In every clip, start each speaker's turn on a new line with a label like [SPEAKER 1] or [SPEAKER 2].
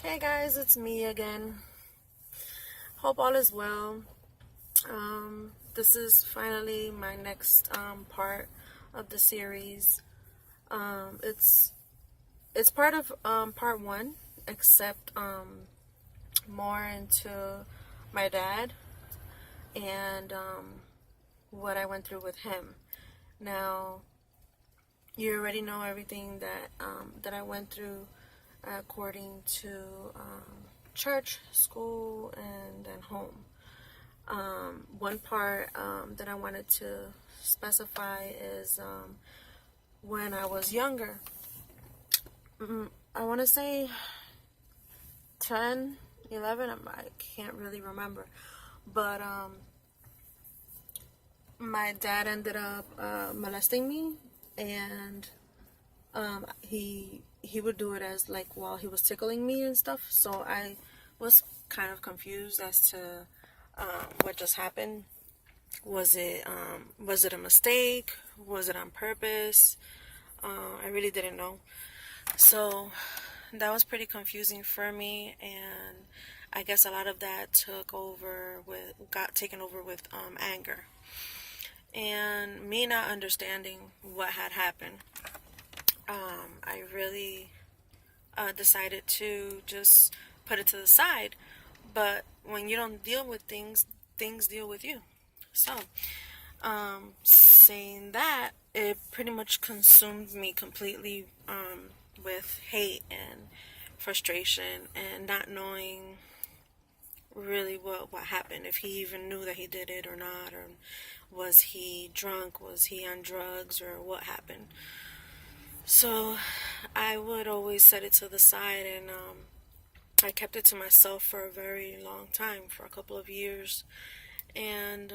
[SPEAKER 1] Hey guys, it's me again. Hope all is well. This is finally my next part of the series. It's part of part one, except more into my dad and what I went through with him. Now, you already know everything that I went through according to church, school, and then home. One part that I wanted to specify is when I was younger. I want to say 10, 11, I can't really remember. But my dad ended up molesting me, and he would do it as like while he was tickling me and stuff. So I was kind of confused as to what just happened. Was it a mistake? Was it on purpose? I really didn't know. So that was pretty confusing for me, and I guess a lot of that got taken over with anger and me not understanding what had happened. I really decided to just put it to the side. But when you don't deal with things, things deal with you. So, saying that, it pretty much consumed me completely with hate and frustration and not knowing really what happened, if he even knew that he did it or not, or was he drunk, was he on drugs, or what happened. So I would always set it to the side, and I kept it to myself for a very long time, for a couple of years, and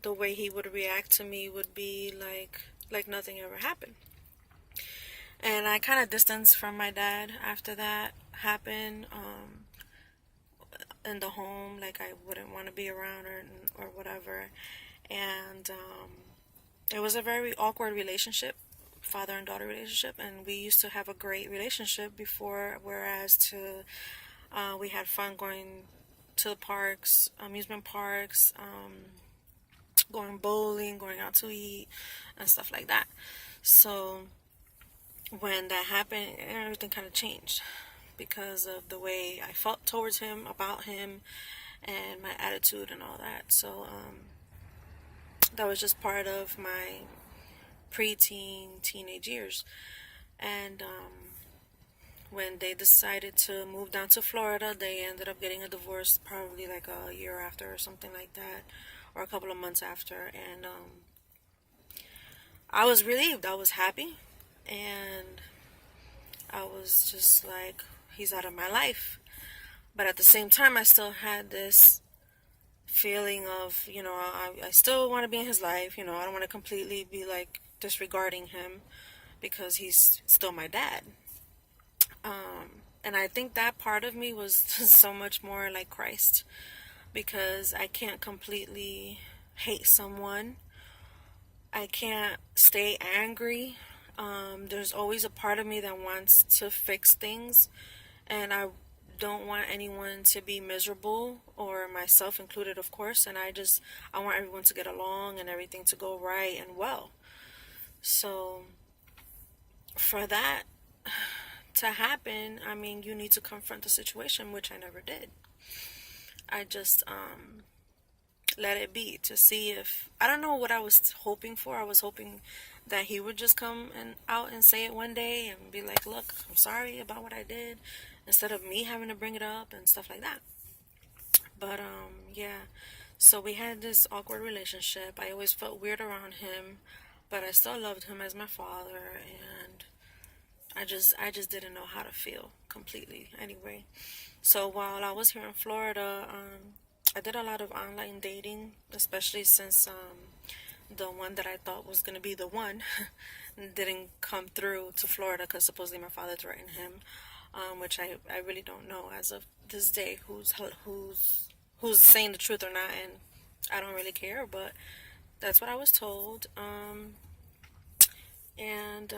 [SPEAKER 1] the way he would react to me would be like nothing ever happened. And I kind of distanced from my dad after that happened, in the home. Like, I wouldn't want to be around or whatever. And it was a very awkward relationship, father and daughter relationship, and we used to have a great relationship before, whereas we had fun going to the parks, amusement parks, going bowling, going out to eat, and stuff like that. So when that happened, everything kind of changed because of the way I felt towards him, about him, and my attitude and all that. So that was just part of my preteen, teenage years. And when they decided to move down to Florida, they ended up getting a divorce probably like a year after or something like that, or a couple of months after. And I was relieved. I was happy. And I was just like, he's out of my life. But at the same time, I still had this feeling of, I still want to be in his life. I don't want to completely be like disregarding him because he's still my dad. And I think that part of me was so much more like Christ, because I can't completely hate someone. I can't stay angry. There's always a part of me that wants to fix things, and I don't want anyone to be miserable, or myself included, of course. And I want everyone to get along and everything to go right and well. So for that to happen, I mean, you need to confront the situation, which I never did. I just let it be, to see if, I don't know what I was hoping for. I was hoping that he would just come and out and say it one day and be like, look, I'm sorry about what I did, instead of me having to bring it up and stuff like that. But yeah, so we had this awkward relationship. I always felt weird around him, but I still loved him as my father, and I just didn't know how to feel completely anyway. So while I was here in Florida, I did a lot of online dating, especially since the one that I thought was going to be the one didn't come through to Florida, because supposedly my father threatened him, which I really don't know as of this day who's saying the truth or not, and I don't really care, but that's what I was told. And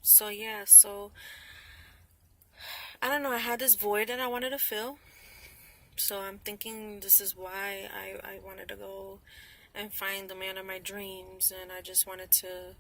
[SPEAKER 1] So yeah, so I don't know, I had this void that I wanted to fill. So I'm thinking this is why I wanted to go and find the man of my dreams, and I just wanted to